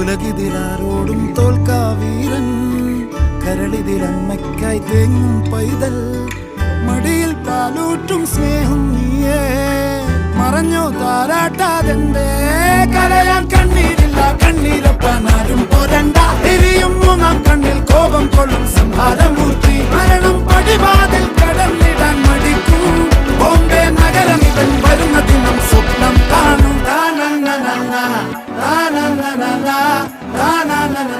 ഉലകിതിലാരോടും തോൽക്കാ വീരൻ, കരളിതിലമ്മയ്ക്കായി തേങ്ങും പൈതൽ, മടിയിൽ പാലൂറ്റും സ്നേഹം നീയേ. മറഞ്ഞോ താരാട്ടാതെന്റെ കരയാൻ കണ്ണീരില്ല, കണ്ണീരൊപ്പാനാരും പോരണ്ട. എരിയും മൂന്നാം കണ്ണിൽ കോപം കൊള്ളും സംഹാരമൂർത്തി, മരണം പടിവാതിൽ കടന്നിടാൻ മടിക്കും. ബോംബെ നഗരം ഇവൻ വരുന്ന ദിനം സ്വപ്നം കാണും. താനന്ന താനന്ന താനന്ന